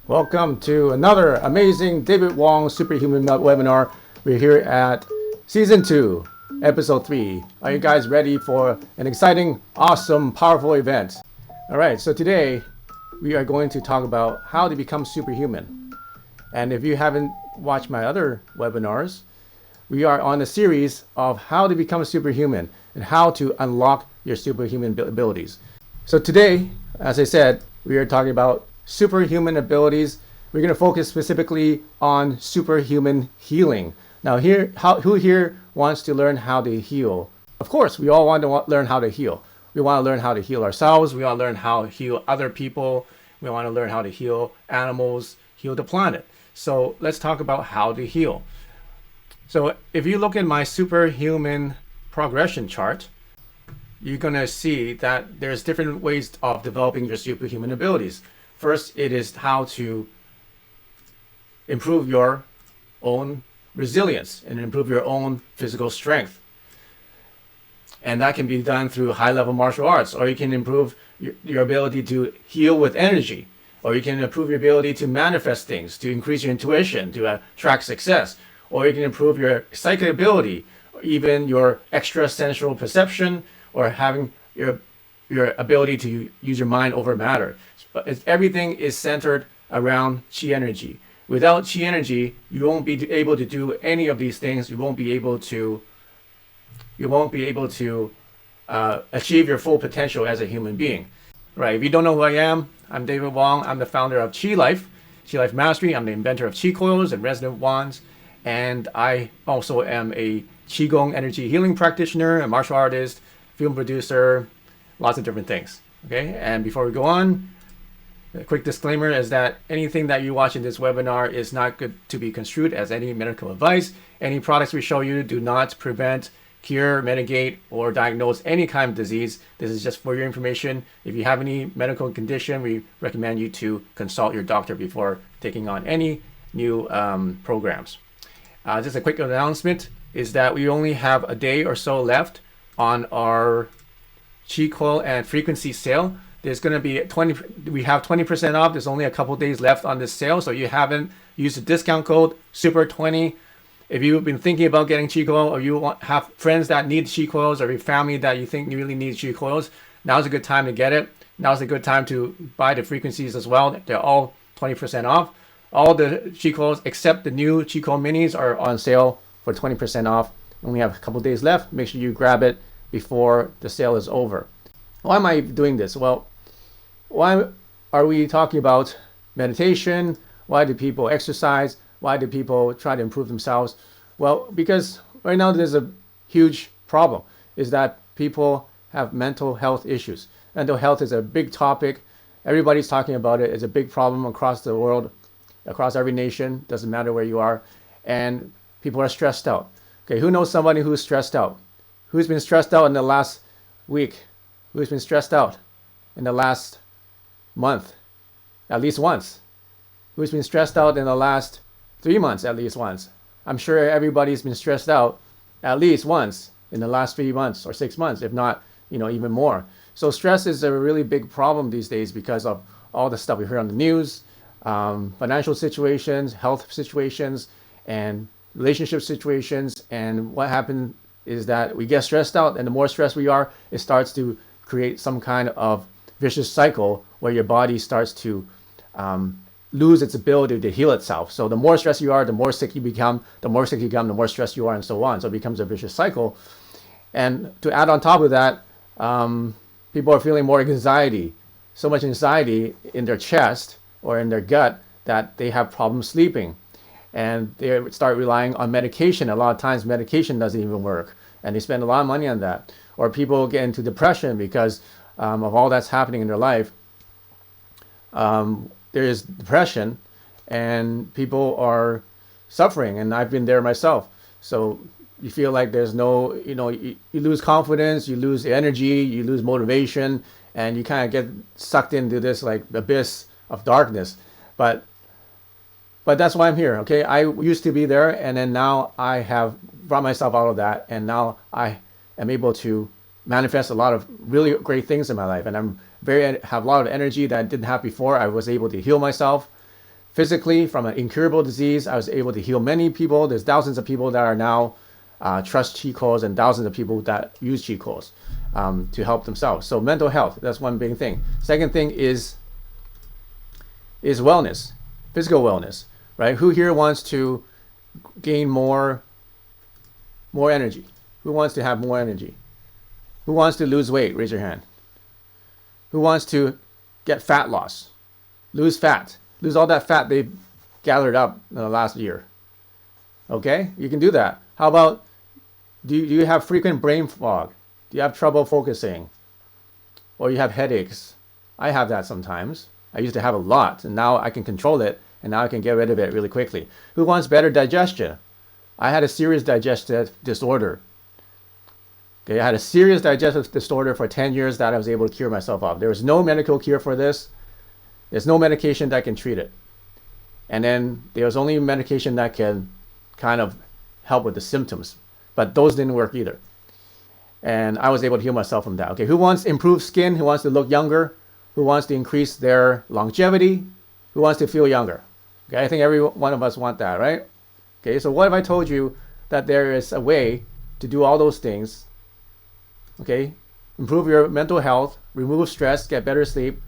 Welcome to another amazing David Wong Superhuman webinar. We're here at Season 2, Episode 3. Are you guys ready for an exciting, awesome, powerful event? All right, so today we are going to talk about how to become superhuman. And if you haven't watched my other webinars, we are on a series of how to become superhuman and how to unlock your superhuman abilities. So today, as I said, we are talking about superhuman abilities. We're going to focus specifically on superhuman healing. Now, who here wants to learn how to heal? Of course, we all want to learn how to heal. We want to learn how to heal ourselves. We want to learn how to heal other people. We want to learn how to heal animals, heal the planet. So let's talk about how to heal. So if you look at my superhuman progression chart, you're going to see that there's different ways of developing your superhuman abilities. First, it is how to improve your own resilience and improve your own physical strength. And that can be done through high-level martial arts, or you can improve your ability to heal with energy, or you can improve your ability to manifest things, to increase your intuition, to attract success, or you can improve your psychic ability, or even your extrasensual perception, or having your ability to use your mind over matter. But everything is centered around chi energy. Without chi energy, you won't be able to do any of these things. You won't be able to achieve your full potential as a human being. Right? If you don't know who I am, I'm David Wong. I'm the founder of Chi Life Mastery. I'm the inventor of Chi Coils and Resonant wands, and I also am a Qigong energy healing practitioner, a martial artist, film producer, lots of different things. Okay, and before we go on, a quick disclaimer is that anything that you watch in this webinar is not good to be construed as any medical advice. Any products we show you do not prevent, cure, mitigate, or diagnose any kind of disease. This is just for your information. If you have any medical condition, we recommend you to consult your doctor before taking on any new programs. Just a quick announcement is that we only have a day or so left on our Chi Coil and frequency sale. There's going to be we have 20% off. There's only a couple days left on this sale. So you haven't used the discount code SUPER20. If you've been thinking about getting Chi Coil, or you have friends that need Chi Coils, or your family that you think really needs Chi Coils, now's a good time to get it. Now's a good time to buy the frequencies as well. They're all 20% off. All the Chi Coils except the new Chi Coil minis are on sale for 20% off. Only have a couple days left. Make sure you grab it before the sale is over. Why am I doing this? Well, why are we talking about meditation? Why do people exercise? Why do people try to improve themselves? Well, because right now there's a huge problem, is that people have mental health issues. Mental health is a big topic. Everybody's talking about it. It's a big problem across the world, across every nation, doesn't matter where you are. And people are stressed out. Okay, who knows somebody who's stressed out? Who's been stressed out in the last week? Who's been stressed out in the last month? At least once. Who's been stressed out in the last 3 months? At least once. I'm sure everybody's been stressed out at least once in the last 3 months or 6 months, if not, even more. So stress is a really big problem these days because of all the stuff we hear on the news, financial situations, health situations, and relationship situations. And what happened is that we get stressed out, and the more stressed we are, it starts to create some kind of vicious cycle where your body starts to lose its ability to heal itself. So the more stressed you are, the more sick you become, the more sick you become, the more stressed you are, and so on. So it becomes a vicious cycle. And to add on top of that, people are feeling more anxiety, so much anxiety in their chest or in their gut that they have problems sleeping. And they start relying on medication. A lot of times medication doesn't even work, and they spend a lot of money on that. Or people get into depression because of all that's happening in their life. There is depression, and people are suffering, and I've been there myself. So you feel like there's no, you lose confidence, you lose energy, you lose motivation, and you kind of get sucked into this like abyss of darkness. But that's why I'm here. Okay, I used to be there, and then now I have brought myself out of that, and now I am able to manifest a lot of really great things in my life, and have a lot of energy that I didn't have before. I was able to heal myself. Physically, from an incurable disease, I was able to heal many people. There's thousands of people that are now trust Qi Coils, and thousands of people that use Qi Coils to help themselves. So mental health, that's one big thing. Second thing is wellness, physical wellness, right? Who here wants to gain more energy? Who wants to have more energy? Who wants to lose weight? Raise your hand. Who wants to get fat loss? Lose fat. Lose all that fat they've gathered up in the last year. Okay? You can do that. How about, do you have frequent brain fog? Do you have trouble focusing? Or you have headaches? I have that sometimes. I used to have a lot, and now I can control it, and now I can get rid of it really quickly. Who wants better digestion? I had a serious digestive disorder. Okay, I had a serious digestive disorder for 10 years that I was able to cure myself of. There was no medical cure for this. There's no medication that can treat it. And then there was only medication that can kind of help with the symptoms. But those didn't work either. And I was able to heal myself from that. Okay, who wants improved skin? Who wants to look younger? Who wants to increase their longevity? Who wants to feel younger? Okay, I think every one of us want that, right? Okay, so what if I told you that there is a way to do all those things? Okay, improve your mental health, remove stress, get better sleep,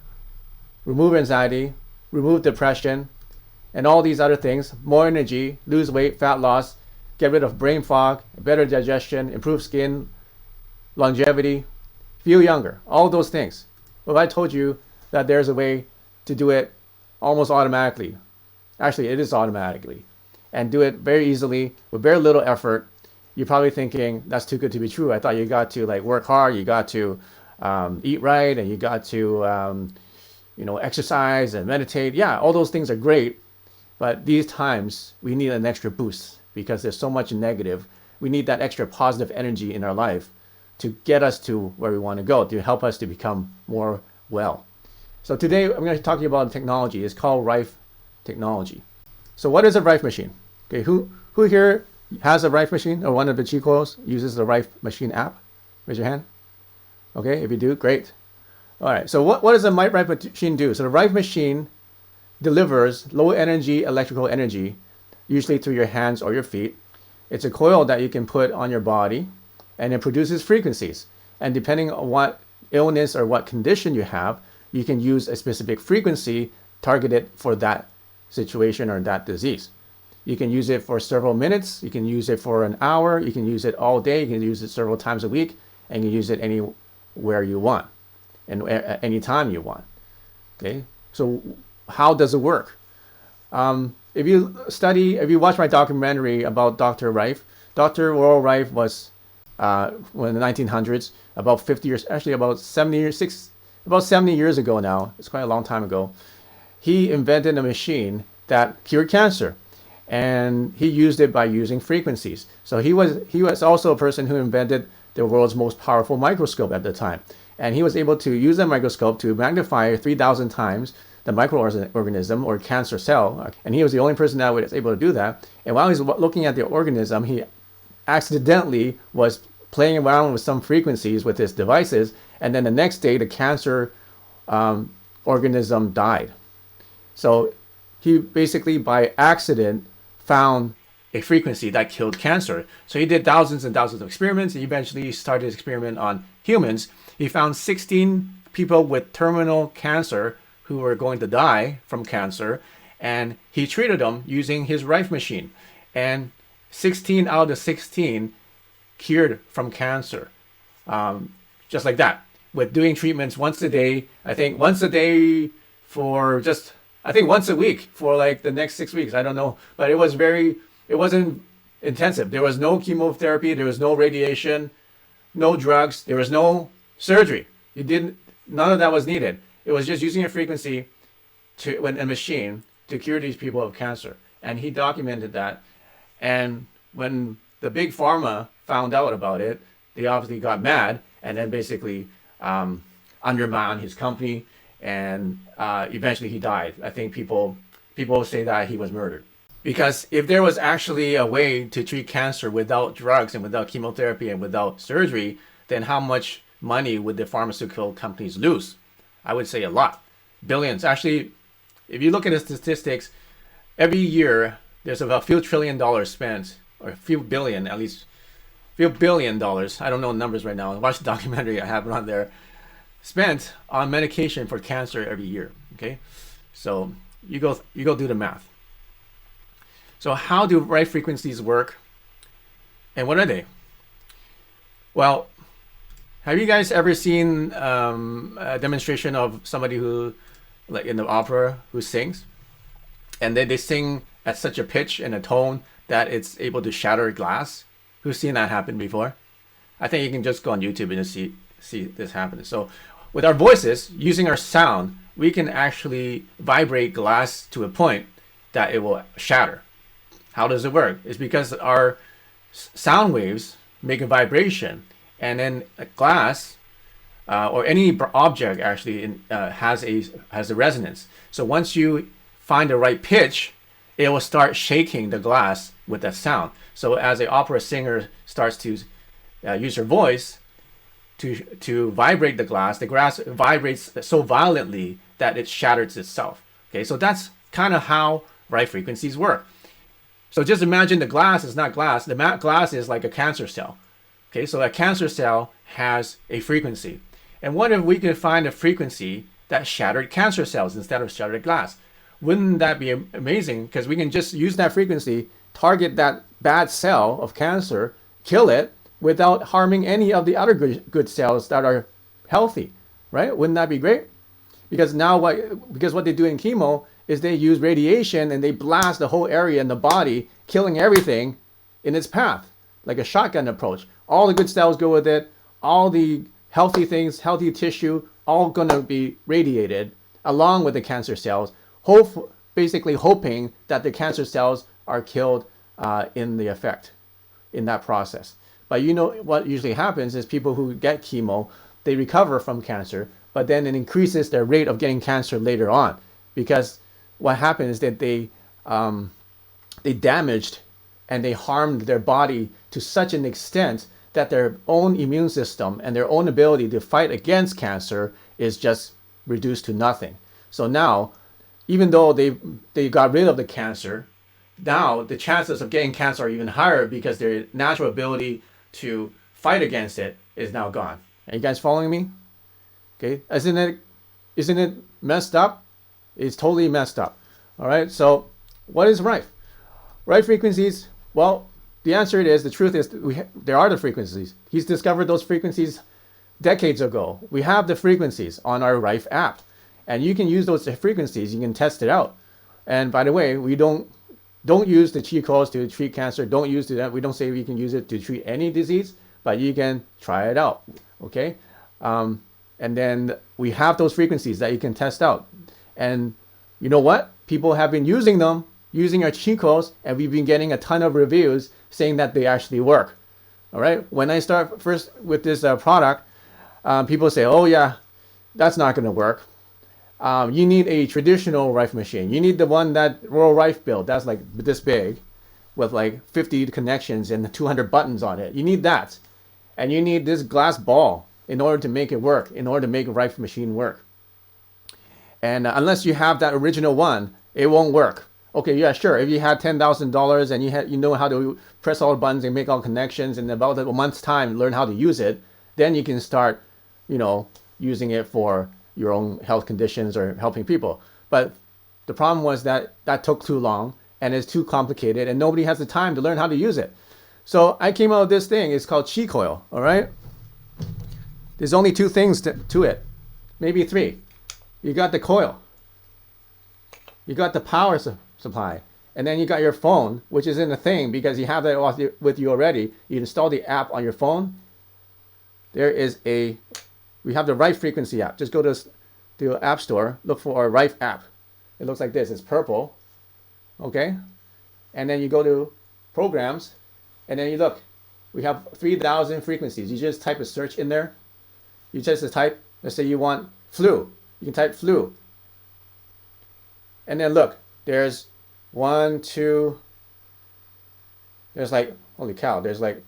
remove anxiety, remove depression, and all these other things, more energy, lose weight, fat loss, get rid of brain fog, better digestion, improve skin, longevity, feel younger, all those things. Well, if I told you that there's a way to do it almost automatically, actually it is automatically, and do it very easily with very little effort, you're probably thinking that's too good to be true. I thought you got to like work hard, you got to eat right, and you got to exercise and meditate. Yeah, all those things are great, but these times we need an extra boost because there's so much negative. We need that extra positive energy in our life to get us to where we want to go, to help us to become more well. So today I'm going to talk to you about technology. It's called RIFE Technology. So what is a RIFE machine? Okay, who here has a RIFE machine or one of the Qi Coils uses the RIFE Machine app? Raise your hand. Okay, if you do, great. All right, so what does a RIFE machine do? So the RIFE machine delivers low energy electrical energy, usually through your hands or your feet. It's a coil that you can put on your body, and it produces frequencies. And depending on what illness or what condition you have, you can use a specific frequency targeted for that situation or that disease. You can use it for several minutes, you can use it for an hour, you can use it all day, you can use it several times a week, and you can use it anywhere you want and any time you want. Okay, so how does it work? If you watch my documentary about Dr. Rife, Dr. World Rife was in the 1900s, about 50 years, actually about 70 years ago now. It's quite a long time ago. He invented a machine that cured cancer, and he used it by using frequencies. So he was also a person who invented the world's most powerful microscope at the time, and he was able to use that microscope to magnify 3,000 times the microorganism or cancer cell, and he was the only person that was able to do that. And while he's looking at the organism, he accidentally was playing around with some frequencies with his devices, and then the next day the cancer organism died. So he basically by accident found a frequency that killed cancer. So he did thousands and thousands of experiments, and eventually started his experiment on humans. He found 16 people with terminal cancer who were going to die from cancer, and he treated them using his RIFE machine. And 16 out of the 16 cured from cancer, just like that, with doing treatments once a day. I think once a day for just, I think once a week for like the next 6 weeks. I don't know, but it wasn't intensive. There was no chemotherapy, there was no radiation, no drugs, there was no surgery. None of that was needed. It was just using a frequency a machine to cure these people of cancer. And he documented that. And when the big pharma found out about it, they obviously got mad and then basically undermined his company. And eventually he died. I think people say that he was murdered. Because if there was actually a way to treat cancer without drugs and without chemotherapy and without surgery, then how much money would the pharmaceutical companies lose? I would say a lot. Billions. Actually, if you look at the statistics, every year there's about a few $1 trillion spent, or a few billion, at least a few $1 billion. I don't know the numbers right now. Watch the documentary, I have it on there. Spent on medication for cancer every year. Okay, so you go do the math. So how do RIFE frequencies work, and what are they? Well, have you guys ever seen a demonstration of somebody who, like in the opera, who sings, and they sing at such a pitch and a tone that it's able to shatter glass? Who's seen that happen before? I think you can just go on YouTube and just see this happen. So with our voices, using our sound, we can actually vibrate glass to a point that it will shatter. How does it work? It's because our sound waves make a vibration, and then a glass or any object actually has a resonance. So once you find the right pitch, it will start shaking the glass with that sound. So as an opera singer starts to use her voice to vibrate the glass vibrates so violently that it shatters itself. Okay, so that's kind of how RIFE frequencies work. So just imagine the glass is not glass. The glass is like a cancer cell. Okay, so a cancer cell has a frequency. And what if we could find a frequency that shattered cancer cells instead of shattered glass? Wouldn't that be amazing? Because we can just use that frequency, target that bad cell of cancer, kill it without harming any of the other good cells that are healthy, right? Wouldn't that be great? Because now what they do in chemo is they use radiation and they blast the whole area in the body, killing everything in its path, like a shotgun approach. All the good cells go with it. All the healthy things, healthy tissue, all gonna be radiated along with the cancer cells, basically hoping that the cancer cells are killed in the effect, in that process. But you know what usually happens is people who get chemo, they recover from cancer, but then it increases their rate of getting cancer later on, because what happened is that they damaged and they harmed their body to such an extent that their own immune system and their own ability to fight against cancer is just reduced to nothing. So now, even though they got rid of the cancer, now the chances of getting cancer are even higher because their natural ability to fight against it is now gone. Are you guys following me? Okay, isn't it messed up? It's totally messed up. All right, so what is RIFE? RIFE frequencies, well, the answer is, the truth is, there are the frequencies. He's discovered those frequencies decades ago. We have the frequencies on our RIFE app, and you can use those frequencies. You can test it out. And by the way, we don't use the Qi coils to treat cancer. Don't use that. We don't say we can use it to treat any disease, but you can try it out. Okay, and then we have those frequencies that you can test out. And you know what? People have been using them, using our Qi coils, and we've been getting a ton of reviews saying that they actually work. All right. When I start first with this product, people say, "Oh yeah, that's not going to work. You need a traditional RIFE machine. You need the one that Royal RIFE built. That's like this big, with like 50 connections and 200 buttons on it. You need that, and you need this glass ball in order to make it work. In order to make a RIFE machine work. And unless you have that original one, it won't work. Okay, yeah, sure. If you had $10,000 and you know how to press all the buttons and make all connections, and about a month's time learn how to use it, then you can start, using it for your own health conditions or helping people. But the problem was that took too long and it's too complicated, and nobody has the time to learn how to use it. So I came out with this thing. It's called Qi coil. All right. There's only two things to it, maybe three. You got the coil. You got the power supply. And then you got your phone, which is in the thing because you have that with you already. You install the app on your phone. We have the RIFE frequency app. Just go to the App Store, look for our RIFE app. It looks like this. It's purple. Okay. And then you go to programs, and then you look. We have 3,000 frequencies. You just type a search in there. You just type, let's say you want flu. You can type flu. And then look, there's there's like, holy cow, there's like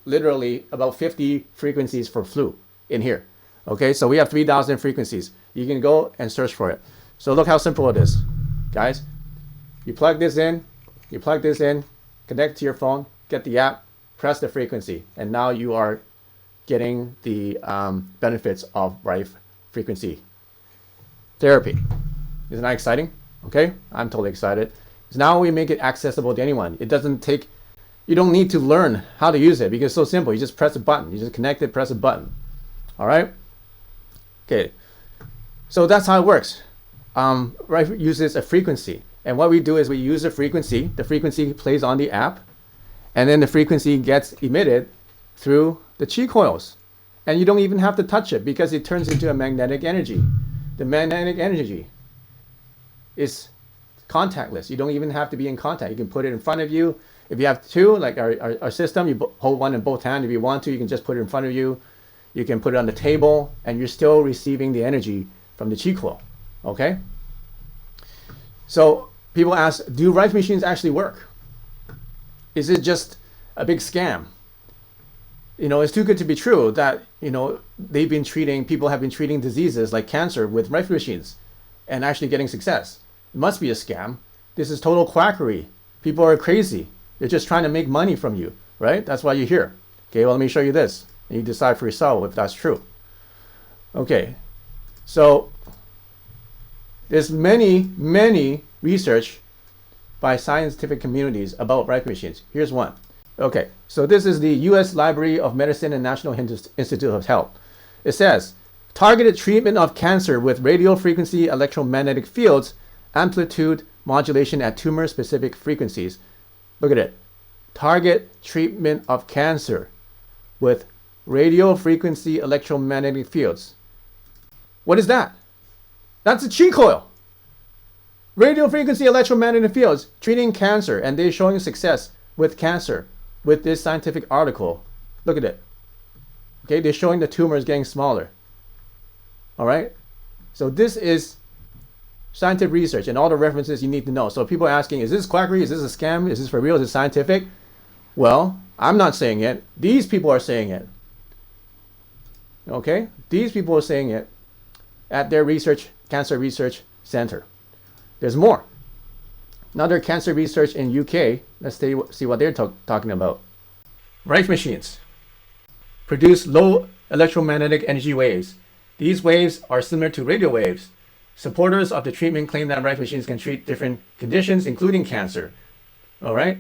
literally about 50 frequencies for flu in here. Okay, so we have 3,000 frequencies. You can go and search for it. So look how simple it is. guys. You plug this in, connect to your phone, get the app, press the frequency, and now you are getting the benefits of RIFE frequency therapy. Isn't that exciting? Okay, I'm totally excited. So now we make it accessible to anyone. It doesn't take, you don't need to learn how to use it because it's so simple. You just press a button. You just connect it, press a button. All right? Okay, so that's how it works. RIFE uses a frequency. And what we do is we use the frequency plays on the app, and then the frequency gets emitted through the chi coils. And you don't even have to touch it because it turns into a magnetic energy. The magnetic energy is contactless. You don't even have to be in contact. You can put it in front of you. If you have two, like our system, you hold one in both hands. If you want to, you can just put it in front of you. You can put it on the table, and you're still receiving the energy from the chi coil. Okay? So people ask, do RIFE machines actually work? Is it just a big scam? You know, it's too good to be true that, you know, people have been treating diseases like cancer with RIFE machines and actually getting success. It must be a scam. This is total quackery. People are crazy. They're just trying to make money from you, right? That's why you're here. Okay, well, let me show you this. And you decide for yourself if that's true. Okay, so there's many research by scientific communities about RIFE machines. Here's one. Okay, so this is the U.S. Library of Medicine and National Institute of Health. It says, targeted treatment of cancer with radio frequency electromagnetic fields, amplitude modulation at tumor-specific frequencies. Look at it. Target treatment of cancer with radio frequency electromagnetic fields. What is that? That's a chi coil. Radio frequency electromagnetic fields treating cancer, and they're showing success with cancer with this scientific article. Look at it. Okay, they're showing the tumors getting smaller. All right, so this is scientific research and all the references you need to know. So people are asking, is this quackery? Is this a scam? Is this for real? Is it scientific? Well, I'm not saying it. These people are saying it. Okay, these people are saying it at their cancer research center. There's more. Another cancer research in UK. Let's see what they're talking about. RIFE machines produce low electromagnetic energy waves. These waves are similar to radio waves. Supporters of the treatment claim that RIFE machines can treat different conditions, including cancer. All right.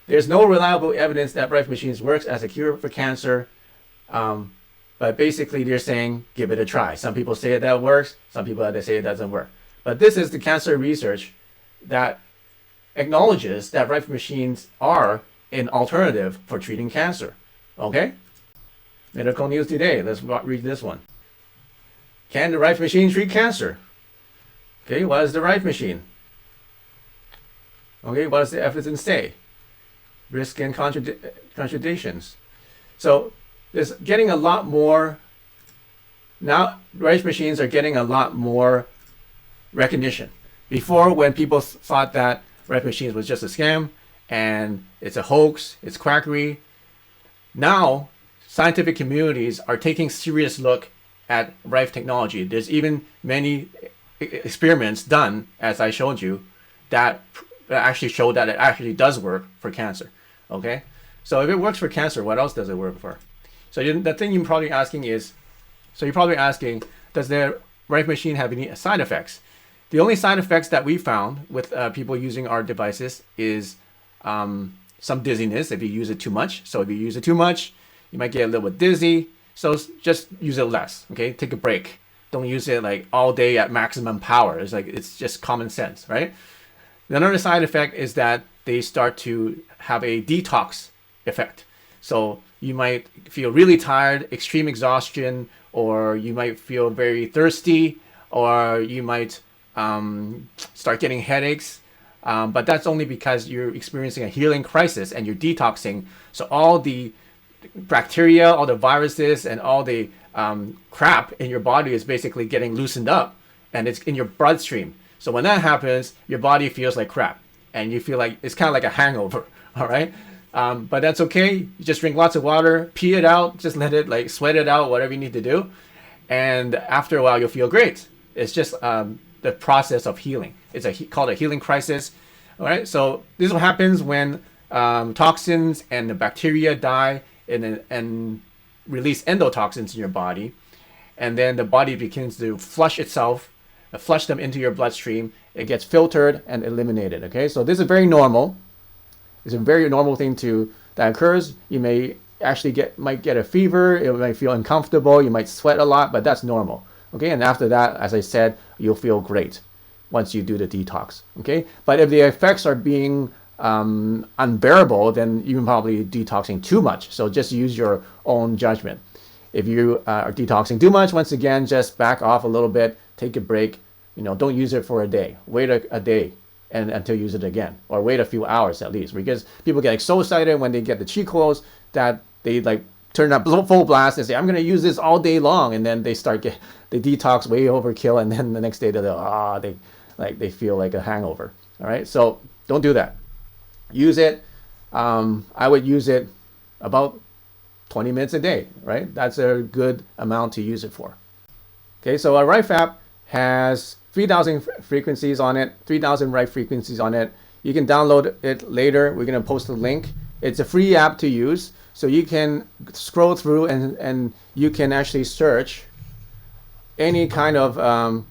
There's no reliable evidence that RIFE machines works as a cure for cancer. But basically, they're saying, give it a try. Some people say that works. Some people they say it doesn't work. But this is the cancer research that acknowledges that RIFE machines are an alternative for treating cancer. Okay? Medical News Today. Let's read this one. Can the RIFE machine treat cancer? Okay, what is the RIFE machine? Okay, what does the evidence say? Risk and contradictions. So there's getting a lot more, now RIFE machines are getting a lot more recognition. Before, when people thought that RIFE machines was just a scam and it's a hoax, it's quackery, now scientific communities are taking serious look at RIFE technology. There's even many experiments done, as I showed you, that actually show that it actually does work for cancer. Okay, so if it works for cancer, what else does it work for? So the thing you're probably asking is, does the RIFE machine have any side effects? The only side effects that we found with people using our devices is some dizziness if you use it too much. So if you use it too much, you might get a little bit dizzy. So just use it less. Okay, take a break. Don't use it like all day at maximum power. It's just common sense, right? Another side effect is that they start to have a detox effect. So you might feel really tired, extreme exhaustion, or you might feel very thirsty, or you might start getting headaches. But that's only because you're experiencing a healing crisis and you're detoxing. So all the bacteria, all the viruses, and all the crap in your body is basically getting loosened up, and it's in your bloodstream. So when that happens, your body feels like crap, and you feel like it's kind of like a hangover. All right, but that's okay. You just drink lots of water, pee it out, just let it sweat it out, whatever you need to do, and after a while you'll feel great. It's just the process of healing. It's called a healing crisis. All right. So this is what happens when toxins and the bacteria die and release endotoxins in your body, and then the body begins to flush itself, flush them into your bloodstream. It gets filtered and eliminated. Okay. So this is very normal. It's a very normal thing that occurs. You may actually might get a fever. It might feel uncomfortable. You might sweat a lot, but that's normal. Okay, and after that, as I said, you'll feel great once you do the detox. Okay, but if the effects are being unbearable, then you're probably detoxing too much. So just use your own judgment. If you are detoxing too much, once again, just back off a little bit, take a break. Don't use it for a day. Wait a day and until you use it again, or wait a few hours at least, because people get so excited when they get the Qi coils that they turn up full blast and say, I'm going to use this all day long, and then they detox way overkill, and then the next day they feel like a hangover. All right, so don't do that. Use it. I would use it about 20 minutes a day, right? That's a good amount to use it for. Okay, so our RIFE app has 3,000 frequencies on it, 3,000 RIFE frequencies on it. You can download it later. We're going to post a link. It's a free app to use, so you can scroll through and you can actually search any kind of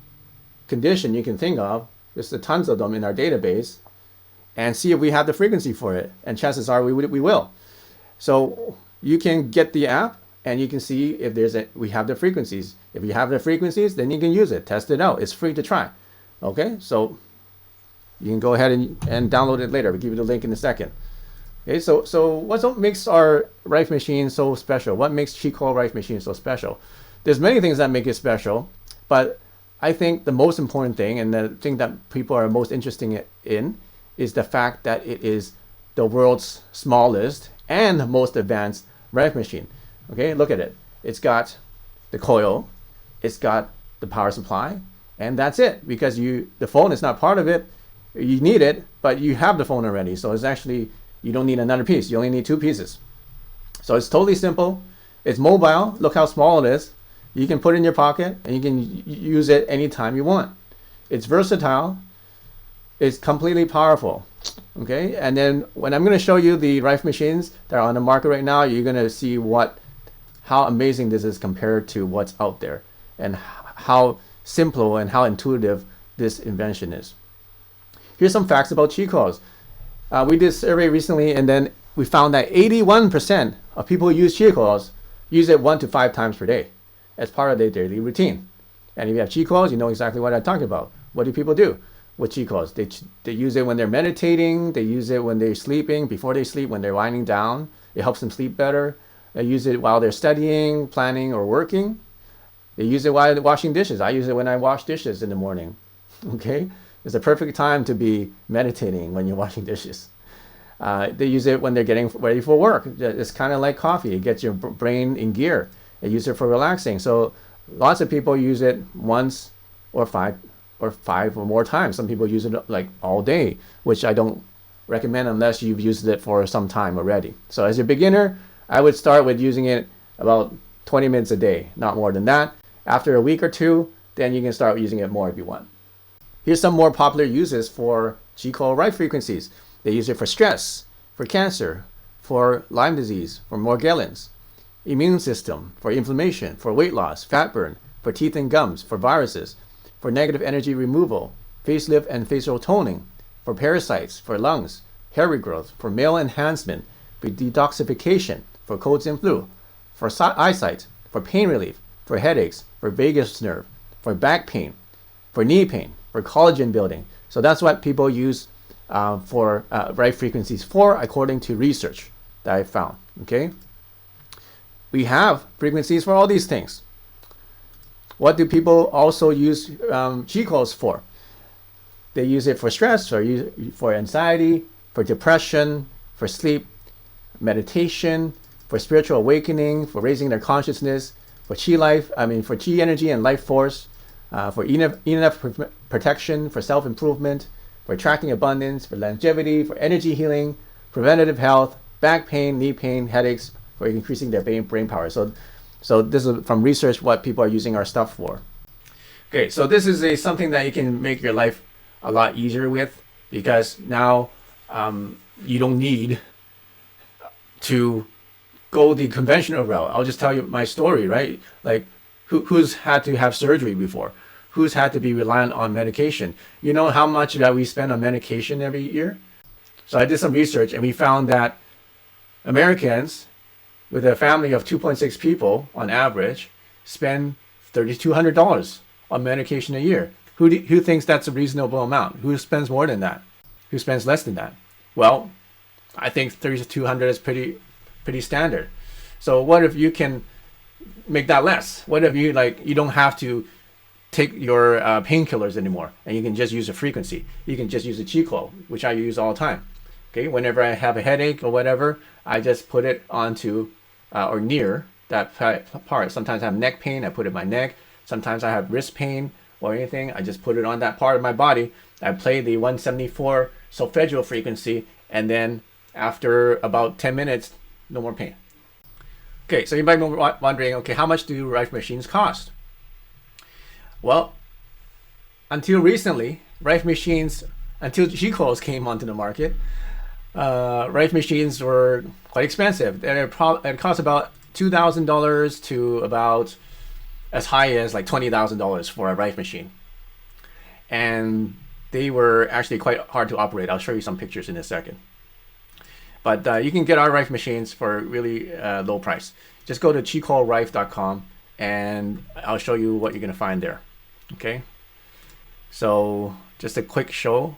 condition you can think of. There's tons of them in our database, and see if we have the frequency for it. And chances are we will. So you can get the app and you can see if we have the frequencies. If you have the frequencies, then you can use it, test it out. It's free to try. Okay, so you can go ahead and download it later. We'll give you the link in a second. Okay, so what makes our RIFE machine so special? What makes Qi Coil RIFE machine so special? There's many things that make it special, but I think the most important thing, and the thing that people are most interested in, is the fact that it is the world's smallest and most advanced RIFE machine. Okay, look at it. It's got the coil, it's got the power supply, and that's it. Because the phone is not part of it. You need it, but you have the phone already. So it's actually, you don't need another piece. You only need 2 pieces. So it's totally simple. It's mobile. Look how small it is. You can put it in your pocket and you can use it anytime you want. It's versatile. It's completely powerful. Okay, and then when I'm going to show you the RIFE machines that are on the market right now, you're going to see how amazing this is compared to what's out there, and how simple and how intuitive this invention is. Here's some facts about Qi coils. We did a survey recently, and then we found that 81% of people who use Qi coils use it 1 to 5 times per day as part of their daily routine. And if you have Qi coils, you know exactly what I'm talking about. What do people do with Qi coils? They use it when they're meditating. They use it when they're sleeping, before they sleep, when they're winding down. It helps them sleep better. They use it while they're studying, planning, or working. They use it while they're washing dishes. I use it when I wash dishes in the morning. Okay? It's a perfect time to be meditating when you're washing dishes. They use it when they're getting ready for work. It's kind of like coffee. It gets your brain in gear. They use it for relaxing. So lots of people use it once or 5 or more times. Some people use it like all day, which I don't recommend unless you've used it for some time already. So as a beginner, I would start with using it about 20 minutes a day, not more than that. After a week or 2, then you can start using it more if you want. Here's some more popular uses for Qi Coil RIFE frequencies. They use it for stress, for cancer, for Lyme disease, for Morgellons, immune system, for inflammation, for weight loss, fat burn, for teeth and gums, for viruses, for negative energy removal, facelift and facial toning, for parasites, for lungs, hair regrowth, for male enhancement, for detoxification, for colds and flu, for eyesight, for pain relief, for headaches, for vagus nerve, for back pain, for knee pain, for collagen building. So that's what people use for RIFE frequencies for, according to research that I found. Okay, we have frequencies for all these things. What do people also use Qi coils for? They use it for stress, or for anxiety, for depression, for sleep, meditation, for spiritual awakening, for raising their consciousness, for for Qi energy and life force, for ENF protection, for self-improvement, for attracting abundance, for longevity, for energy healing, preventative health, back pain, knee pain, headaches, for increasing their brain power. So this is from research what people are using our stuff for. Okay, so this is something that you can make your life a lot easier with, because now you don't need to go the conventional route. I'll just tell you my story, right? Like, who's had to have surgery before? Who's had to be reliant on medication? You know how much that we spend on medication every year? So I did some research, and we found that Americans with a family of 2.6 people on average spend $3,200 on medication a year. Who thinks that's a reasonable amount? Who spends more than that? Who spends less than that? Well, I think $3,200 is pretty standard. So what if you can make that less? What if you don't have to take your painkillers anymore, and you can just use a frequency? You can just use a Coil, which I use all the time. Okay, whenever I have a headache or whatever, I just put it onto or near that part. Sometimes I have neck pain, I put it in my neck. Sometimes I have wrist pain or anything, I just put it on that part of my body. I play the 174 solfeggio frequency, and then after about 10 minutes, no more pain. Okay, so you might be wondering, okay, how much do RIFE machines cost? Well, until recently, RIFE machines, until Coils came onto the market, RIFE machines were quite expensive. It cost about $2,000 to about as high as like $20,000 for a RIFE machine. And they were actually quite hard to operate. I'll show you some pictures in a second. But you can get our RIFE machines for really low price. Just go to chicoilrife.com and I'll show you what you're going to find there. Okay. So just a quick show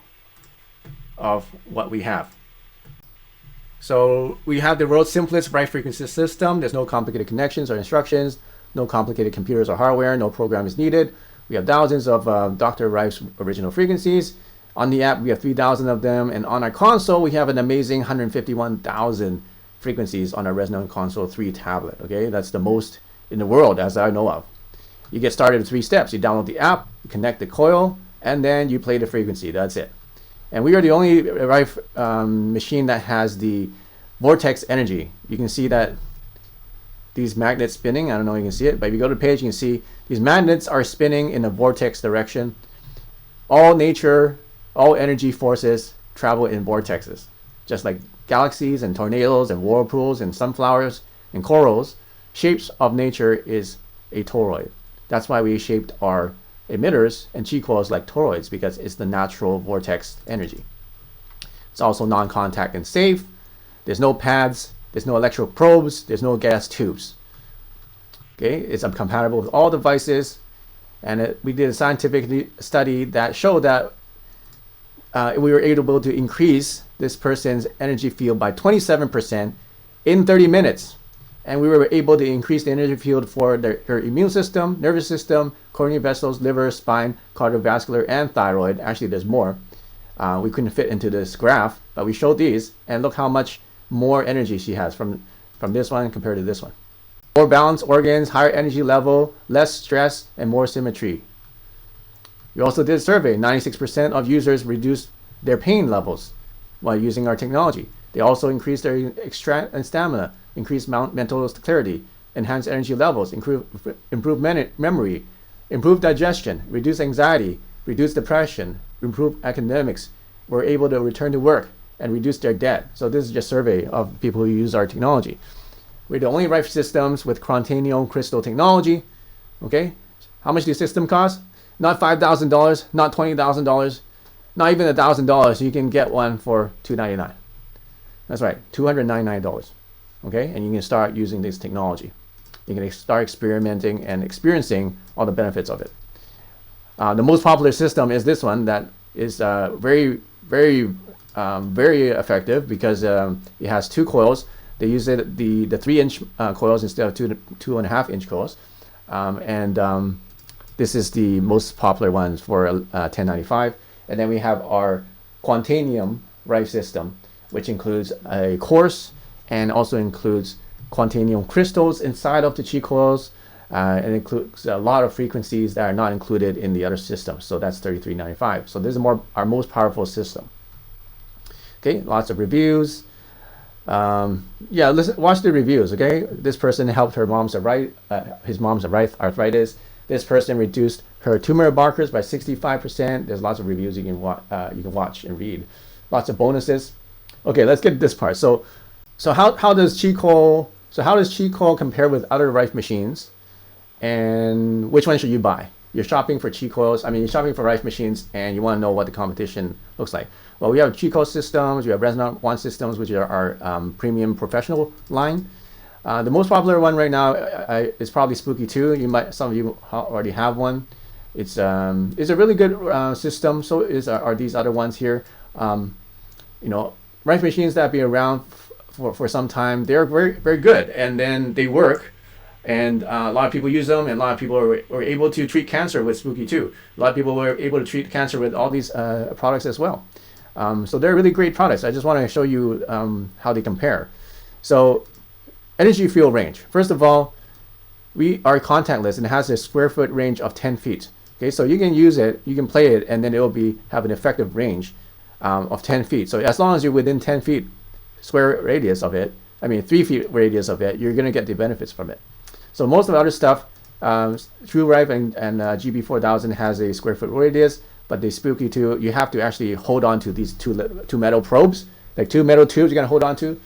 of what we have. So we have the world's simplest RIFE frequency system. There's no complicated connections or instructions, no complicated computers or hardware, no program is needed. We have thousands of Dr. RIFE's original frequencies. On the app, we have 3,000 of them. And on our console, we have an amazing 151,000 frequencies on our Resonant Console 3 tablet. Okay, that's the most in the world as I know of. You get started in 3 steps. You download the app, you connect the coil, and then you play the frequency. That's it. And we are the only RIFE machine that has the vortex energy. You can see that these magnets spinning. I don't know if you can see it, but if you go to the page, you can see these magnets are spinning in a vortex direction. All nature, all energy forces travel in vortexes, just like galaxies and tornadoes and whirlpools and sunflowers and corals. Shapes of nature is a toroid. That's why we shaped our emitters and Coils like toroids, because it's the natural vortex energy. It's also non-contact and safe. There's no pads, there's no electrical probes, there's no gas tubes. Okay, it's compatible with all devices, and we did a scientific study that showed that we were able to increase this person's energy field by 27% in 30 minutes. And we were able to increase the energy field for her immune system, nervous system, coronary vessels, liver, spine, cardiovascular, and thyroid. Actually, there's more. We couldn't fit into this graph, but we showed these, and look how much more energy she has from this one compared to this one. More balanced organs, higher energy level, less stress, and more symmetry. We also did a survey. 96% of users reduced their pain levels while using our technology. They also increased their strength and stamina, increased mental clarity, enhanced energy levels, improved memory, improved digestion, reduced anxiety, reduced depression, improved academics, were able to return to work, and reduce their debt. So this is just a survey of people who use our technology. We're the only RIFE systems with Quantinuum crystal technology. Okay, how much does the system cost? Not $5,000, not $20,000, not even $1,000. You can get one for $299. That's right, $299. Okay, and you can start using this technology. You can start experimenting and experiencing all the benefits of it. The most popular system is this one that is very effective because it has 2 coils. They use the 3-inch coils instead of 2.5-inch coils, this is the most popular one for $1095. And then we have our Quantinuum RIFE system, which includes a course and also includes Quantinuum crystals inside of the Coils. It includes a lot of frequencies that are not included in the other systems. So that's $33.95. So this is our most powerful system. Okay, lots of reviews. Yeah, watch the reviews. Okay, this person helped his mom's arthritis. This person reduced her tumor markers by 65%. There's lots of reviews you can watch and read. Lots of bonuses. Okay, let's get this part. So how does Coil compare with other RIFE machines? And which one should you buy? You're shopping for Coils. I mean, you're shopping for RIFE machines, and you want to know what the competition looks like. Well, we have Coil systems. We have Resonant One systems, which are our premium professional line. The most popular one right now is probably Spooky 2. Some of you already have one. It's a really good system. So are these other ones here. RIFE machines that have been around for some time, they're very, very good, and then they work. And a lot of people use them, and a lot of people were able to treat cancer with Spooky 2. A lot of people were able to treat cancer with all these products as well. So they're really great products. I just want to show you how they compare. So energy field range. First of all, we are contactless, and it has a square foot range of 10 feet. Okay, so you can use it, you can play it, and then it will have an effective range of 10 feet. So as long as you're within 10 feet square radius of it, 3 feet radius of it, you're going to get the benefits from it. So most of the other stuff, True RIFE and GB4000 has a square foot radius, but the Spooky 2, you have to actually hold on to these two metal probes, like two metal tubes you got to hold on to,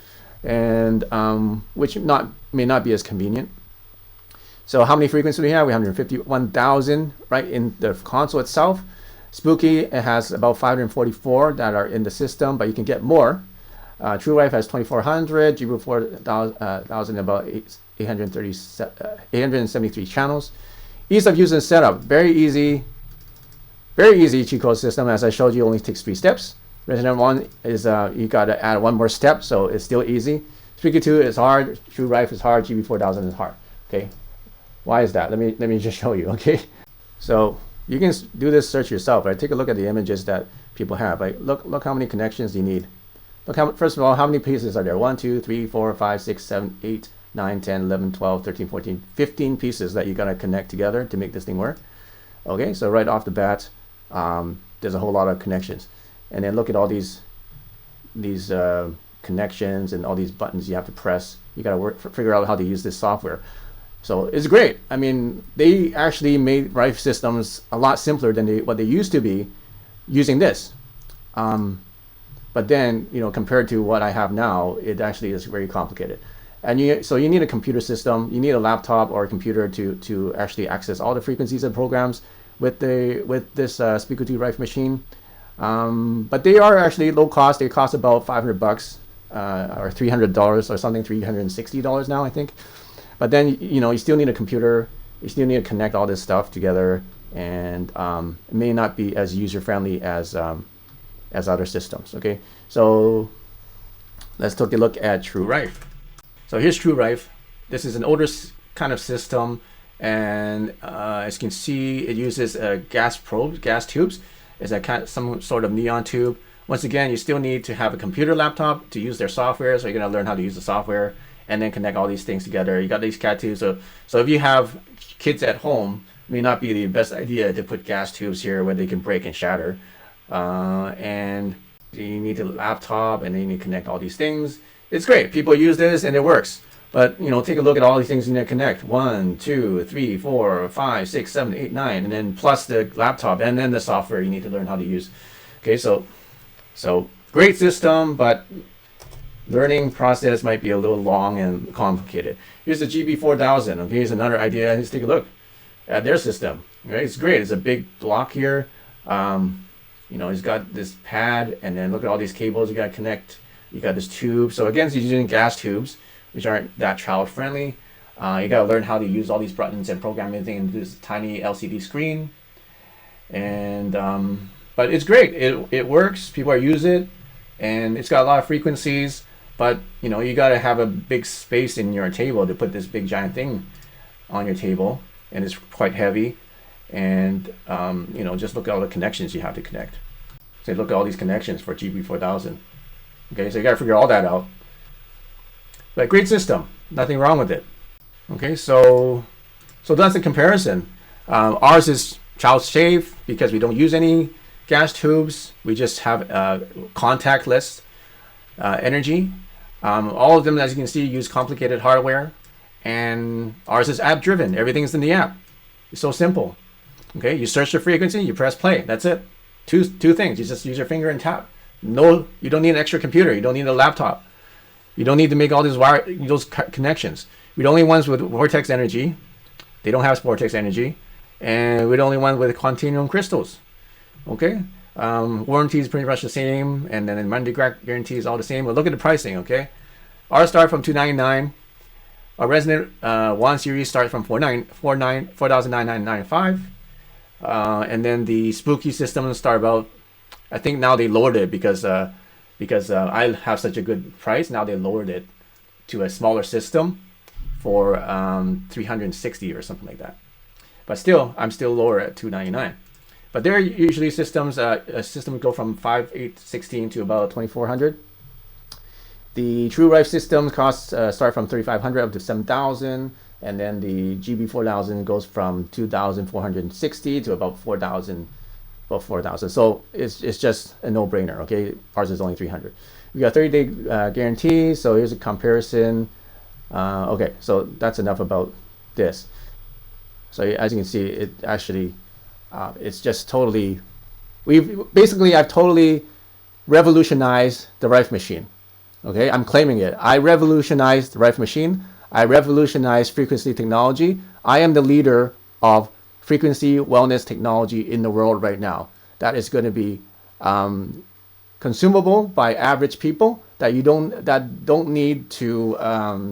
and which may not be as convenient. So how many frequencies do we have? We have 151,000 right in the console itself. Spooky, it has about 544 that are in the system, but you can get more. True RIFE has 2,400, GB4000 about 873 channels. Ease of use and setup, very easy Coil system. As I showed you, only takes 3 steps. Resonant One is you got to add one more step, so it's still easy. Spooky 2 is hard, True RIFE is hard, GB4000 is hard. Okay, why is that? Let me just show you. Okay, so you can do this search yourself. Right, take a look at the images that people have. Like look how many connections you need. Look first of all, how many pieces are there? 1, 2, 3, 4, 5, 6, 7, 8, 9, 10, 11, 12, 13, 14, 15 pieces that you gotta connect together to make this thing work. Okay, so right off the bat, there's a whole lot of connections. And then look at all these connections and all these buttons you have to press. You gotta figure out how to use this software. So it's great. I mean, they actually made RIFE systems a lot simpler than what they used to be using this. But then, compared to what I have now, it actually is very complicated. And so you need a computer system, you need a laptop or a computer to actually access all the frequencies and programs with this Spooky 2 RIFE machine. But they are actually low cost. They cost about $500 or $300 or something, $360 now, I think. But then you still need a computer. You still need to connect all this stuff together, and it may not be as user friendly as other systems. Okay, so let's take a look at True RIFE. So here's True RIFE. This is an older kind of system, and as you can see, it uses gas tubes. It's some sort of neon tube. Once again, you still need to have a computer laptop to use their software, so you're gonna learn how to use the software and then connect all these things together. You got these cat tubes. So if you have kids at home, it may not be the best idea to put gas tubes here where they can break and shatter. And you need a laptop, and then you need to connect all these things. It's great. People use this and it works. But take a look at all these things you need to connect. 1, 2, 3, 4, 5, 6, 7, 8, 9, and then plus the laptop and then the software you need to learn how to use. Okay, so great system, but learning process might be a little long and complicated. Here's the GB4000. Okay, here's another idea. Let's take a look at their system. Right, it's great. It's a big block here. It's got this pad, and then look at all these cables you got to connect. You got this tube. So again, it's using gas tubes, which aren't that child friendly. You got to learn how to use all these buttons and program everything into this tiny LCD screen. And but it's great. It works. People are using it, and it's got a lot of frequencies. But you got to have a big space in your table to put this big giant thing on your table, and it's quite heavy. And just look at all the connections you have to connect. So look at all these connections for GB4000. Okay, so you got to figure all that out. But great system, nothing wrong with it. Okay, so that's the comparison. Ours is child safe because we don't use any gas tubes. We just have contactless energy. All of them, as you can see, use complicated hardware, and ours is app driven. Everything's in the app. It's so simple. Okay, you search the frequency, you press play. That's it. Two things. You just use your finger and tap. No, you don't need an extra computer. You don't need a laptop. You don't need to make all those connections. We're the only ones with vortex energy. They don't have vortex energy, and we're the only one with continuum crystals. Okay, warranty is pretty much the same, and then money guarantee is all the same. But look at the pricing. Okay, ours start from $299. Our Resonant 1 series starts from $4,995. And then the spooky systems start about, I think now they lowered it because I have such a good price. Now they lowered it to a smaller system for $360 or something like that. But still, I'm still lower at $299. But there are usually systems go from 5,816 to about 2,400. The true RIFE system costs start from 3,500 up to 7,000, and then the GB 4,000 goes from 2,460 to about 4,000. So it's just a no-brainer. Okay, ours is only 300. We got 30-day guarantee. So here's a comparison. Okay, so that's enough about this. So as you can see, it actually it's just totally. I've totally revolutionized the RIFE machine. Okay, I'm claiming it. I revolutionized the RIFE machine. I revolutionized frequency technology. I am the leader of frequency wellness technology in the world right now. That is going to be consumable by average people that don't need to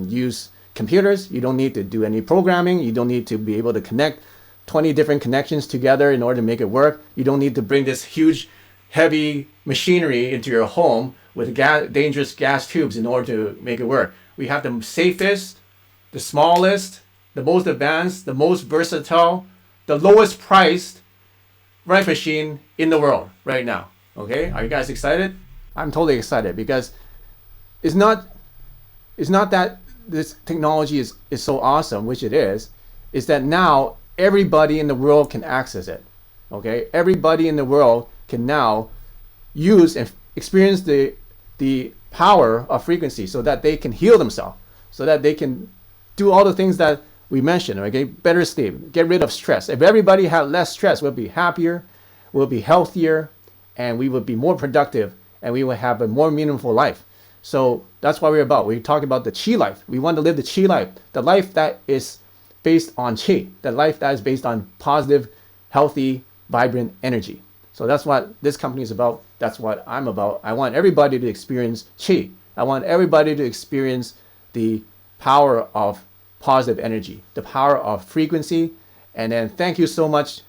use computers. You don't need to do any programming. You don't need to be able to connect 20 different connections together in order to make it work. You don't need to bring this huge, heavy machinery into your home with dangerous gas tubes in order to make it work. We have the safest, the smallest, the most advanced, the most versatile, the lowest priced RIFE machine in the world right now. Okay, are you guys excited? I'm totally excited because it's not that this technology is so awesome, which it is that now everybody in the world can access it. Okay, everybody in the world can now use and experience the power of frequency so that they can heal themselves, so that they can do all the things that we mentioned. Okay, better sleep, get rid of stress. If everybody had less stress, we'll be happier, we'll be healthier, and we would be more productive, and we would have a more meaningful life. So that's what we're about. We talk about the chi life. We want to live the chi life, the life that is based on chi, the life that is based on positive, healthy, vibrant energy. So that's what this company is about. That's what I'm about. I want everybody to experience chi. I want everybody to experience the power of positive energy, the power of frequency. And then thank you so much.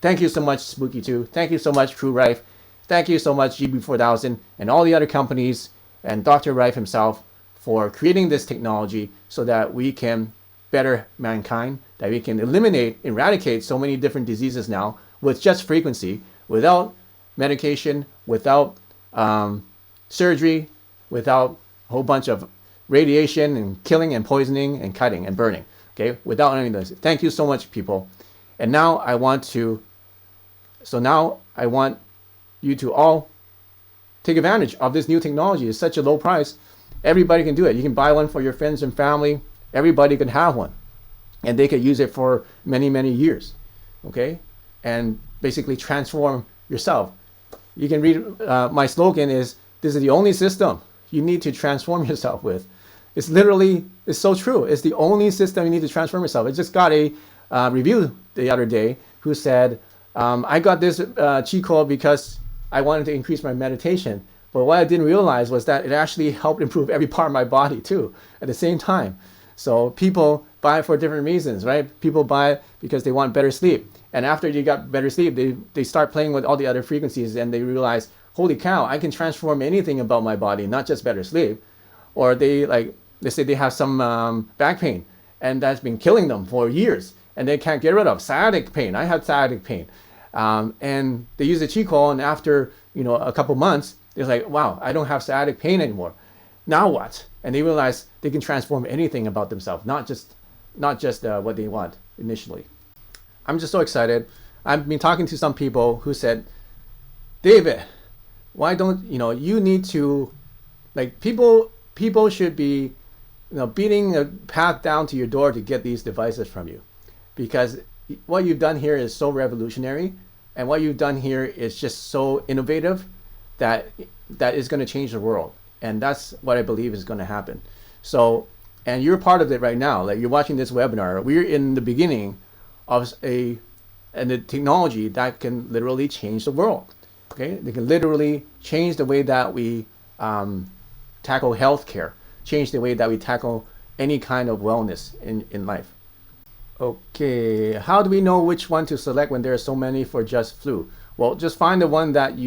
Thank you so much, Spooky 2. Thank you so much, True RIFE. Thank you so much, GB4000, and all the other companies, and Dr. RIFE himself for creating this technology so that we can better mankind, that we can eradicate so many different diseases now with just frequency, without medication, without surgery, without a whole bunch of radiation and killing and poisoning and cutting and burning. Okay, without any of this. Thank you so much, people. And now I want you to all take advantage of this new technology. It's such a low price. Everybody can do it. You can buy one for your friends and family. Everybody can have one. And they could use it for many, many years. Okay? And basically transform yourself. You can read, my slogan is, this is the only system you need to transform yourself with. It's so true. It's the only system you need to transform yourself. I just got a review the other day who said, I got this Chi Coil because I wanted to increase my meditation. But what I didn't realize was that it actually helped improve every part of my body too at the same time. So people buy it for different reasons, right? People buy it because they want better sleep. And after you got better sleep, they start playing with all the other frequencies and they realize, holy cow, I can transform anything about my body, not just better sleep. Or they say they have some back pain and that's been killing them for years and they can't get rid of sciatic pain. I had sciatic pain. And they use the Chi Coil, and after a couple months, they're like, wow, I don't have sciatic pain anymore. Now what? And they realize they can transform anything about themselves, not just what they want initially. I'm just so excited. I've been talking to some people who said, David, why don't you need to, people should be beating a path down to your door to get these devices from you, because what you've done here is so revolutionary, and what you've done here is just so innovative that is going to change the world, and that's what I believe is going to happen. So, and you're part of it right now. Like, you're watching this webinar. We're in the beginning of the technology that can literally change the world. Okay, they can literally change the way that we tackle healthcare, change the way that we tackle any kind of wellness in life. Okay, how do we know which one to select when there are so many for just flu? Well, just find the one that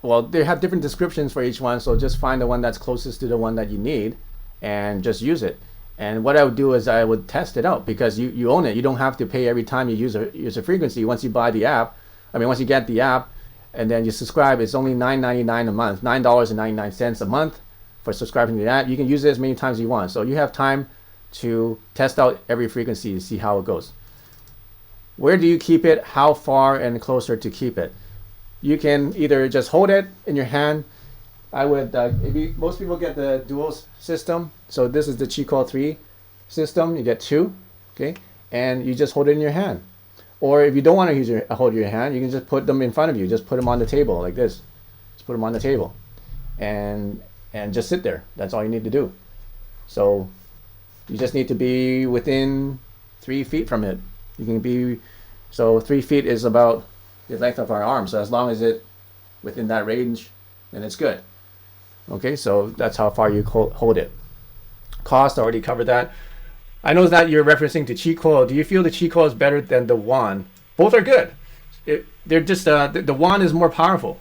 well, they have different descriptions for each one, so just find the one that's closest to the one that you need and just use it. And what I would do is I would test it out, because you own it. You don't have to pay every time you use a frequency. Once you buy the app, once you get the app and then you subscribe, it's only $9.99 a month, $9.99 a month for subscribing to the app. You can use it as many times as you want. So you have time to test out every frequency to see how it goes. Where do you keep it? How far and closer to keep it? You can either just hold it in your hand. I would, most people get the dual system. So this is the Coil 3 system. You get two, okay? And you just hold it in your hand. Or if you don't want to hold your hand, you can just put them in front of you. Just put them on the table like this. Just put them on the table. And just sit there. That's all you need to do. So you just need to be within 3 feet from it. You can be, so 3 feet is about the length of our arm. So as long as it's within that range, then it's good. Okay, so that's how far you hold it. Cost, I already covered that. I know that you're referencing to Coil. Do you feel the Coil is better than the wand? Both are good. They're just, the wand is more powerful.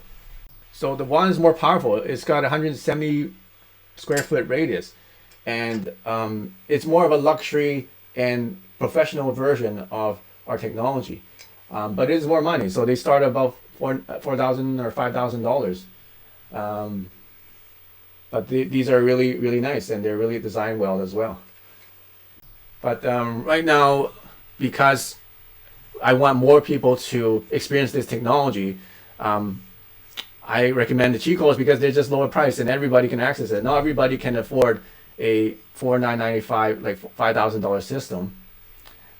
So the wand is more powerful. It's got 170 square foot radius. And it's more of a luxury and professional version of our technology. But it is more money. So they start about $4,000 or $5,000. But these are really, really nice, and they're really designed well as well. But right now, because I want more people to experience this technology, I recommend the Coils because they're just lower price and everybody can access it. Not everybody can afford a $4,995, like $5,000 system,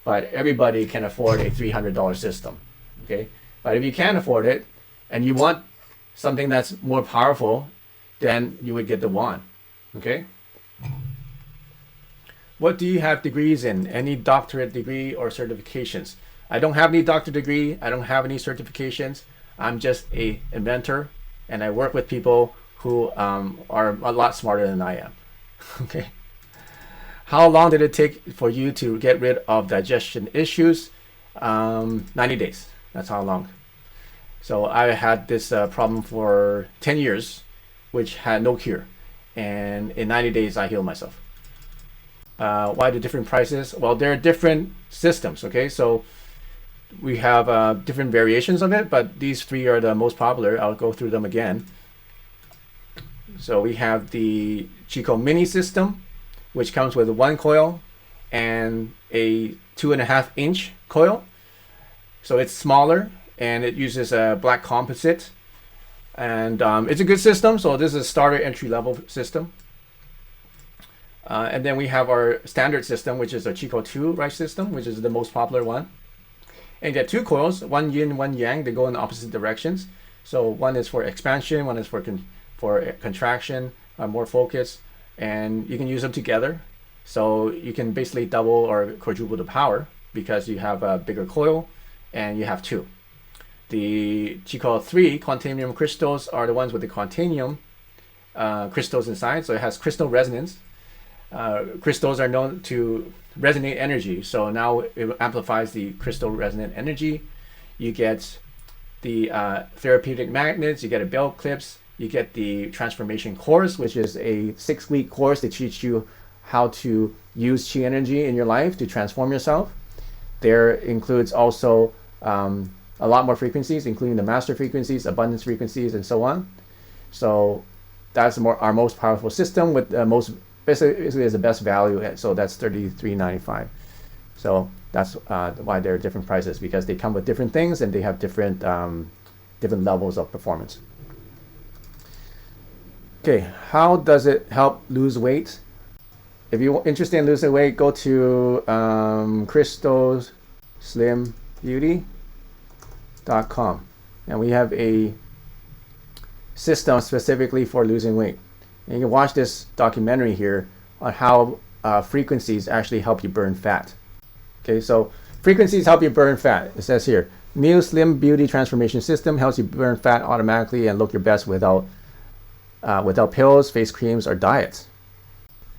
but everybody can afford a $300 system. Okay, but if you can't afford it and you want something that's more powerful, then you would get the wand. Okay. What do you have degrees in? Any doctorate degree or certifications? I don't have any doctorate degree. I don't have any certifications. I'm just a inventor, and I work with people who are a lot smarter than I am. Okay. How long did it take for you to get rid of digestion issues? 90 days. That's how long. So I had this problem for 10 years, which had no cure. And in 90 days, I healed myself. Why the different prices? Well, there are different systems, okay? So we have different variations of it, but these three are the most popular. I'll go through them again. So we have the Coil Mini system, which comes with one coil and a 2.5 inch coil. So it's smaller and it uses a black composite. And it's a good system. So this is a starter entry level system. And then we have our standard system, which is a Coil 2 RIFE system, which is the most popular one. And you get two coils, one yin, one yang. They go in opposite directions. So one is for expansion, one is for contraction, more focus, and you can use them together. So you can basically double or quadruple the power because you have a bigger coil and you have two. The Coil 3 Quantanium crystals are the ones with the Quantanium crystals inside. So it has crystal resonance. Crystals are known to resonate energy. So now it amplifies the crystal resonant energy. You get the therapeutic magnets, you get a belt clips, you get the transformation course, which is a 6-week course to teach you how to use chi energy in your life to transform yourself. There includes also a lot more frequencies, including the master frequencies, abundance frequencies, and so on. So that's our most powerful system with the most, basically is the best value. So that's $33.95. So that's why there are different prices, because they come with different things and they have different different levels of performance. Okay, how does it help lose weight? If you're interested in losing weight, go to crystals newslimbeauty.com, and we have a system specifically for losing weight. And you can watch this documentary here on how frequencies actually help you burn fat. Okay, so frequencies help you burn fat. It says here, Neo Slim Beauty Transformation System helps you burn fat automatically and look your best without pills, face creams, or diets.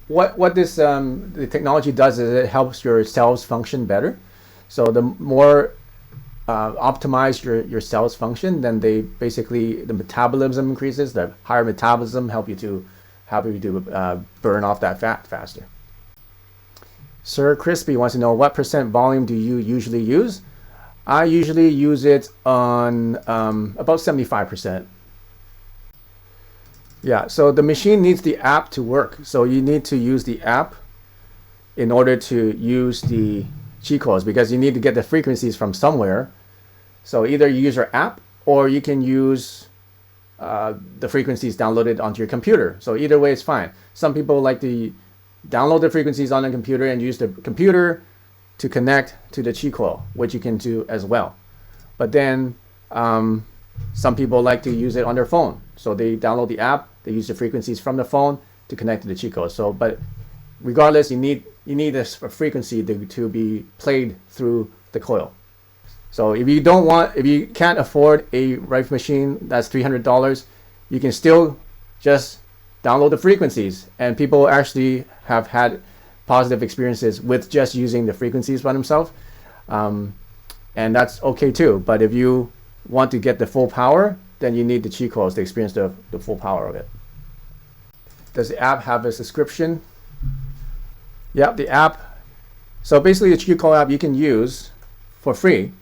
What this the technology does is it helps your cells function better. So the more optimize your cells function, then the metabolism increases. The higher metabolism help you to burn off that fat faster. Sir Crispy wants to know, what % volume do you usually use? I usually use it on about 75%. Yeah, so the machine needs the app to work. So you need to use the app in order to use the Qi coils, because you need to get the frequencies from somewhere. So either you use your app or you can use the frequencies downloaded onto your computer. So either way is fine. Some people like to download the frequencies on the computer and use the computer to connect to the Qi coil, which you can do as well. But then some people like to use it on their phone. So they download the app, they use the frequencies from the phone to connect to the Qi coil. So, but regardless, you need this frequency to be played through the coil. So if you can't afford a RIFE machine that's $300, you can still just download the frequencies, and people actually have had positive experiences with just using the frequencies by themselves, and that's okay too. But if you want to get the full power, then you need the Qi coils to experience the full power of it. Does the app have a subscription? Yeah, the app. So basically, the Qi coil app you can use for free,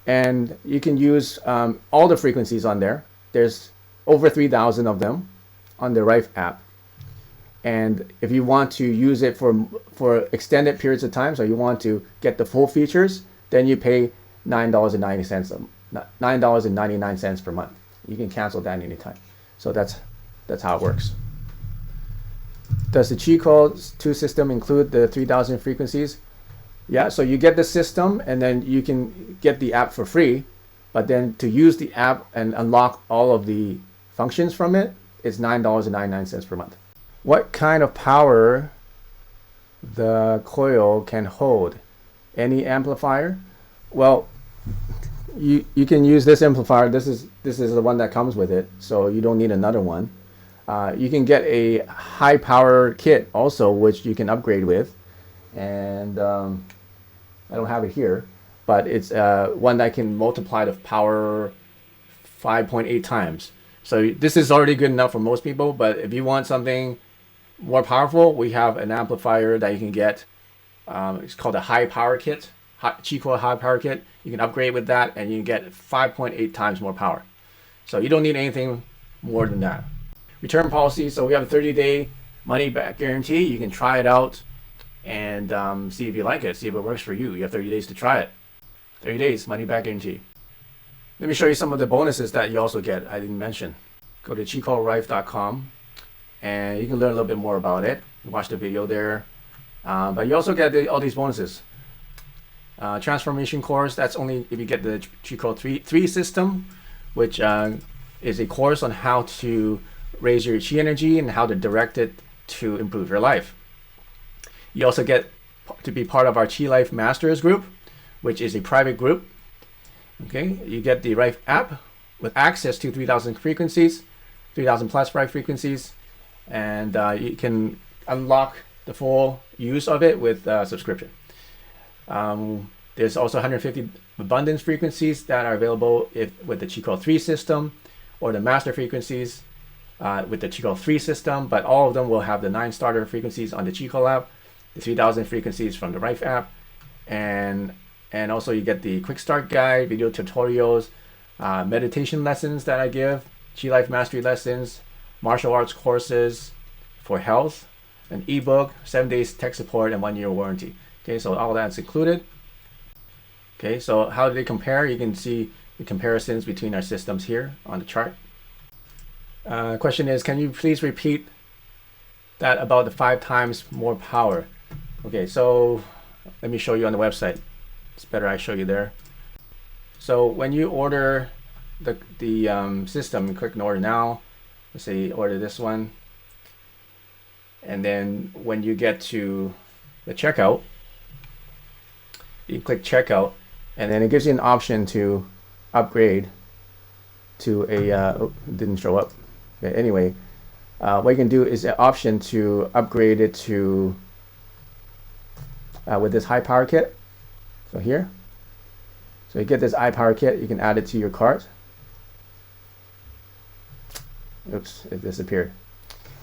and you can use all the frequencies on there. There's over 3,000 of them on the RIFE app. And if you want to use it for extended periods of time, so you want to get the full features, then you pay $9.99 per month. You can cancel that anytime. So that's how it works. Does the Qi Coil 2 system include the 3,000 frequencies? Yeah, so you get the system and then you can get the app for free, but then to use the app and unlock all of the functions from it, it's $9.99 per month. What kind of power the coil can hold? Any amplifier? Well, you can use this amplifier. This is the one that comes with it, so you don't need another one. You can get a high power kit also, which you can upgrade with, and I don't have it here, but it's one that can multiply the power 5.8 times. So this is already good enough for most people, but if you want something more powerful, we have an amplifier that you can get. It's called a high power kit, Qi Coil high power kit. You can upgrade with that and you can get 5.8 times more power. So you don't need anything more than that. Return policy, so we have a 30-day money back guarantee. You can try it out and see if you like it, see if it works for you. You have 30 days to try it. 30 days, money back guarantee. Let me show you some of the bonuses that you also get I didn't mention. Go to qicoilrife.com and you can learn a little bit more about it. Watch the video there. But you also get all these bonuses. Transformation course, that's only if you get the Qi Coil 3 system, which is a course on how to raise your Qi energy and how to direct it to improve your life. You also get to be part of our Qi Life Masters group, which is a private group. Okay, you get the RIFE app with access to 3,000 frequencies, 3,000 plus RIFE frequencies, and you can unlock the full use of it with subscription. There's also 150 abundance frequencies that are available with the Qi Coil 3 system, or the master frequencies with the Qi Coil 3 system, but all of them will have the 9 starter frequencies on the Qi Coil app, the 3,000 frequencies from the RIFE app, and also you get the quick start guide, video tutorials, meditation lessons that I give, Qi Life mastery lessons, martial arts courses for health, an ebook, 7 days tech support, and 1 year warranty. Okay, so all that's included. Okay, so how do they compare? You can see the comparisons between our systems here on the chart. Question is, can you please repeat that about the 5 times more power? Okay, so let me show you on the website. It's better I show you there. So when you order the system, you click on order now. Let's say order this one. And then when you get to the checkout, you click checkout, and then it gives you an option to upgrade to a, it didn't show up. Okay, anyway, what you can do is an option to upgrade it to, with this high power kit. So here, so you get this high power kit, you can add it to your cart. Oops, it disappeared.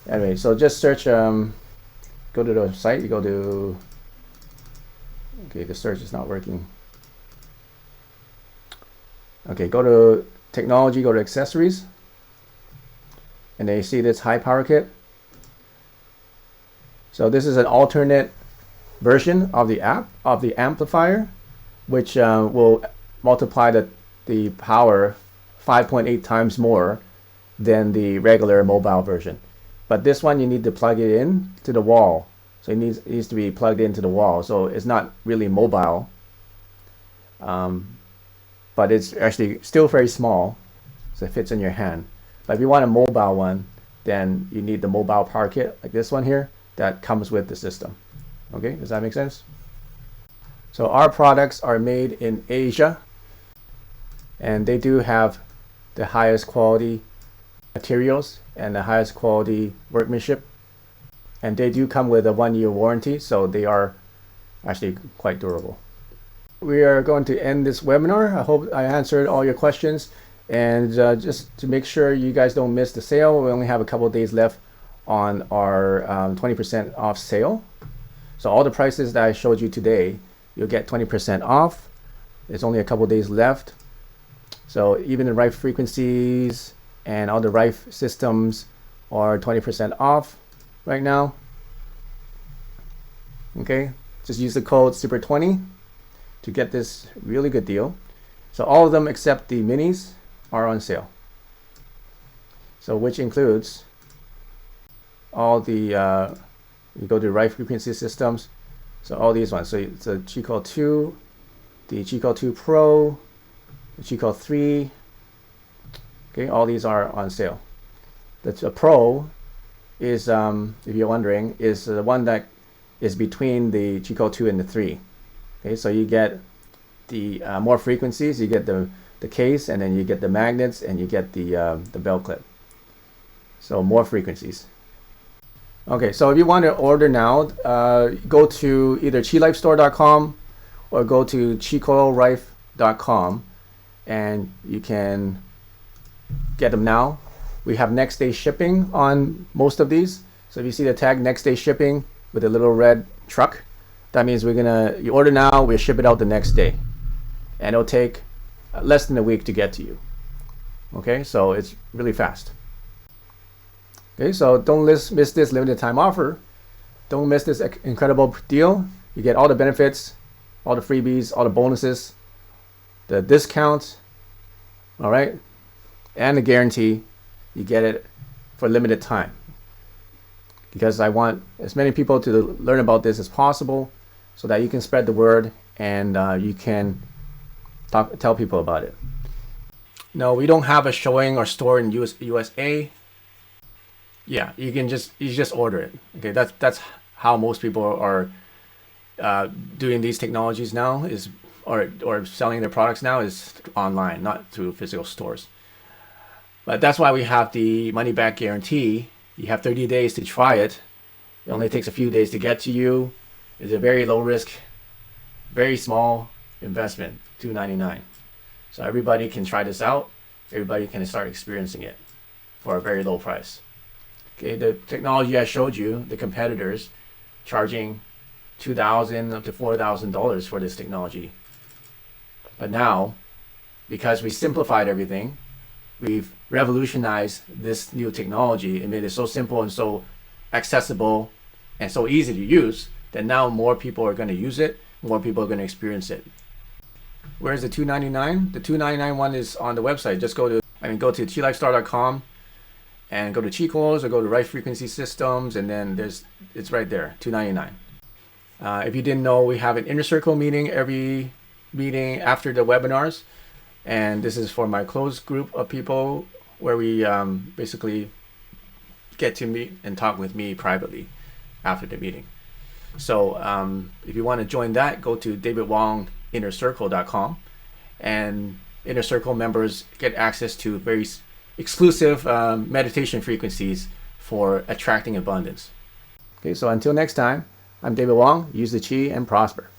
Anyway, so just search, go to the site, you go to, okay, the search is not working. Okay, go to technology, go to accessories, and then you see this high power kit. So this is an alternate version of the amplifier, which will multiply the power 5.8 times more than the regular mobile version. But this one you need to plug it in to the wall. So it needs to be plugged into the wall. So it's not really mobile, but it's actually still very small, so it fits in your hand. But if you want a mobile one, then you need the mobile power kit like this one here that comes with the system. Okay, does that make sense? So our products are made in Asia, and they do have the highest quality materials and the highest quality workmanship, and they do come with a 1-year warranty, so they are actually quite durable. We are going to end this webinar. I hope I answered all your questions, and just to make sure you guys don't miss the sale, we only have a couple of days left on our 20% off sale. So all the prices that I showed you today, you'll get 20% off. There's only a couple of days left. So even the RIFE frequencies and all the RIFE systems are 20% off right now. Okay, just use the code SUPER20 to get this really good deal. So all of them except the minis are on sale. So which includes all the, you go to RIFE frequency systems. So all these ones. So it's a Coil 2, the Coil 2 Pro, the Coil 3. Okay, all these are on sale. The Pro is, if you're wondering, is the one that is between the Coil 2 and the 3. Okay, so you get the more frequencies, you get the case, and then you get the magnets, and you get the belt clip. So more frequencies. Okay, so if you want to order now, go to either chilifestore.com or go to chicoilrife.com, and you can get them now. We have next day shipping on most of these. So if you see the tag next day shipping with a little red truck, that means you order now, we'll ship it out the next day. And it'll take less than a week to get to you. Okay, so it's really fast. Okay, so don't miss this limited time offer. Don't miss this incredible deal. You get all the benefits, all the freebies, all the bonuses, the discount, all right, and the guarantee. You get it for limited time, because I want as many people to learn about this as possible so that you can spread the word and you can tell people about it. No, we don't have a showing or store in USA. Yeah, you just order it. Okay, that's how most people are doing these technologies now, is or selling their products now, is online, not through physical stores. But that's why we have the money back guarantee. You have 30 days to try it. It only takes a few days to get to you. It's a very low risk, very small investment, $2.99. So everybody can try this out. Everybody can start experiencing it for a very low price. Okay, the technology I showed you, the competitors charging $2,000 up to $4,000 for this technology. But now, because we simplified everything, we've revolutionized this new technology and made it so simple and so accessible and so easy to use that now more people are going to use it, more people are going to experience it. Where's the $2.99? The $2.99 one is on the website. Just go to chilifestore.com and go to Coils or go to RIFE Frequency Systems, and then it's right there, $2.99. If you didn't know, we have an inner circle meeting every meeting after the webinars, and this is for my closed group of people where we basically get to meet and talk with me privately after the meeting. So if you want to join that, go to davidwonginnercircle.com, and Inner Circle members get access to very exclusive meditation frequencies for attracting abundance. Okay, so until next time, I'm David Wong. Use the Qi and prosper.